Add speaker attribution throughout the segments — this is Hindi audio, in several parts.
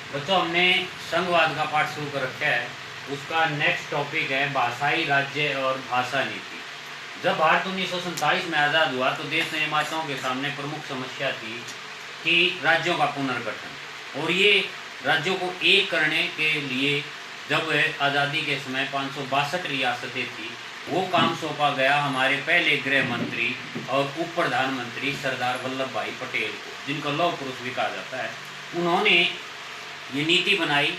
Speaker 1: बच्चों, हमने संघवाद का पाठ शुरू कर रखा है। उसका नेक्स्ट टॉपिक है भाषाई राज्य और भाषा नीति। जब भारत 1947 में आज़ाद हुआ तो देश निर्माताओं के सामने प्रमुख समस्या थी कि राज्यों का पुनर्गठन, और ये राज्यों को एक करने के लिए जब आज़ादी के समय 562 रियासतें थी, वो काम सौंपा गया हमारे पहले गृह मंत्री और उप प्रधानमंत्री सरदार वल्लभ भाई पटेल को, जिनको लौह पुरुष भी कहा जाता है। उन्होंने ये नीति बनाई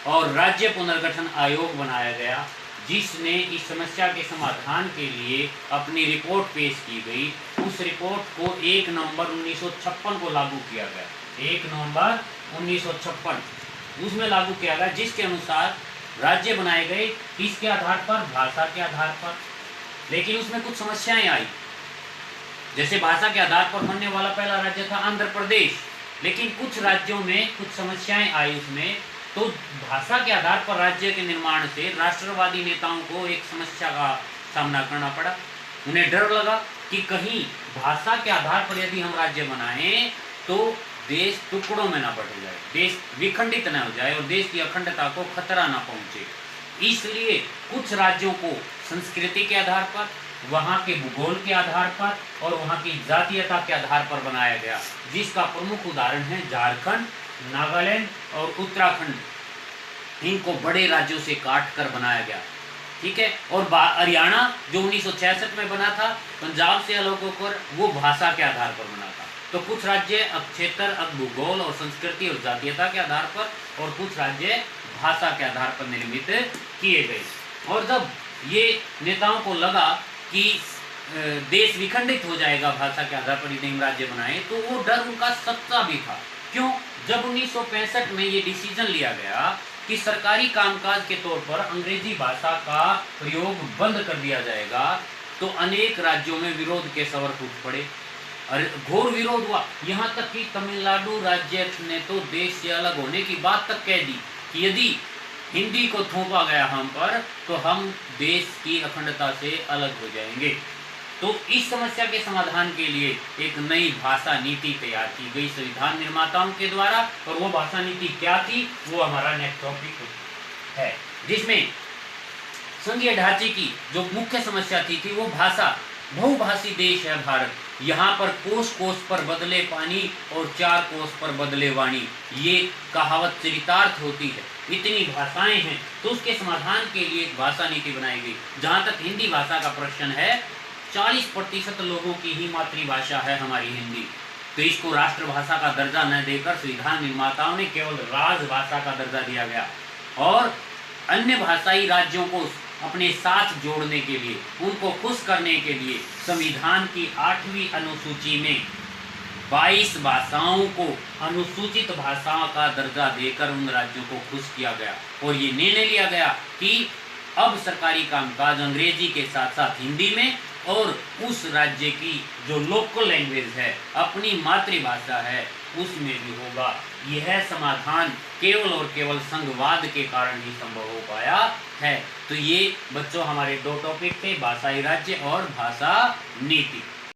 Speaker 1: और राज्य पुनर्गठन आयोग बनाया गया, जिसने इस समस्या के समाधान के लिए अपनी रिपोर्ट पेश की गई। उस रिपोर्ट को 1 नवंबर 1956 को लागू किया गया। 1 नवंबर 1956 उसमें लागू किया गया, जिसके अनुसार राज्य बनाए गए। किसके आधार पर? भाषा के आधार पर। लेकिन उसमें कुछ समस्याएं आई। जैसे भाषा के आधार पर बनने वाला पहला राज्य था आंध्र प्रदेश, लेकिन कुछ राज्यों में कुछ समस्याएं आई उसमें। तो भाषा के आधार पर राज्य के निर्माण से राष्ट्रवादी नेताओं को एक समस्या का सामना करना पड़ा। उन्हें डर लगा कि कहीं भाषा के आधार पर यदि हम राज्य बनाएं तो देश टुकड़ों में ना बट जाए, देश विखंडित न हो जाए और देश की अखंडता को खतरा ना पहुंचे। इसलिए कुछ राज्यों को संस्कृति के आधार पर, वहाँ के भूगोल के आधार पर और वहाँ की जातीयता के आधार पर बनाया गया, जिसका प्रमुख उदाहरण है झारखंड, नागालैंड और उत्तराखंड। इनको बड़े राज्यों से काट कर बनाया गया, ठीक है। और हरियाणा जो 1966 में बना था, पंजाब से अलग होकर, वो भाषा के आधार पर बना था। तो कुछ राज्य अब क्षेत्र, अब भूगोल और संस्कृति और जातीयता के आधार पर, और कुछ राज्य भाषा के आधार पर निर्मित किए गए। और जब ये नेताओं को लगा कि देश विखंडित हो जाएगा भाषा के आधार पर यदि हम राज्य बनाए, तो वो डर उनका सच्चा भी था। क्यों? जब 1965 में ये डिसीजन लिया गया कि सरकारी कामकाज के तौर पर अंग्रेजी भाषा का प्रयोग बंद कर दिया जाएगा, तो अनेक राज्यों में विरोध के स्वर फूट पड़े और घोर विरोध हुआ। यहाँ तक कि तमिलनाडु राज्य ने तो देश से अलग होने की बात तक कह दी कि यदि हिंदी को थोपा गया हम पर, तो हम देश की अखंडता से अलग हो जाएंगे। तो इस समस्या के समाधान के लिए एक नई भाषा नीति तैयार की गई संविधान निर्माताओं के द्वारा। और वो भाषा नीति क्या थी, वो हमारा नेक्स्ट टॉपिक है, जिसमें संघीय ढांचे की जो मुख्य समस्या थी वो भाषा। बहुभाषी देश है भारत, यहाँ पर कोस कोस पर बदले पानी और 4 कोस पर बदले वाणी, ये कहावत चरितार्थ होती है। इतनी भाषाएं हैं, तो उसके समाधान के लिए एक भाषा नीति बनाई गई। जहाँ तक हिंदी भाषा का प्रश्न है, 40% लोगों की ही मातृभाषा है हमारी हिंदी। तो इसको राष्ट्रभाषा का दर्जा न देकर संविधान निर्माताओं ने केवल राजभाषा का दर्जा दिया गया। और अन्य भाषाई राज्यों को अपने साथ जोड़ने के लिए, उनको खुश करने के लिए संविधान की 8वीं अनुसूची में 22 भाषाओं को अनुसूचित भाषाओं का दर्जा देकर उन राज्यों को खुश किया गया। और ये निर्णय लिया गया कि अब सरकारी कामकाज अंग्रेजी के साथ साथ हिंदी में, और उस राज्य की जो लोकल लैंग्वेज है, अपनी मातृभाषा है, उसमें भी होगा। यह समाधान केवल और केवल संघवाद के कारण ही संभव हो पाया है। तो ये बच्चों हमारे 2 टॉपिक थे, भाषाई राज्य और भाषा नीति।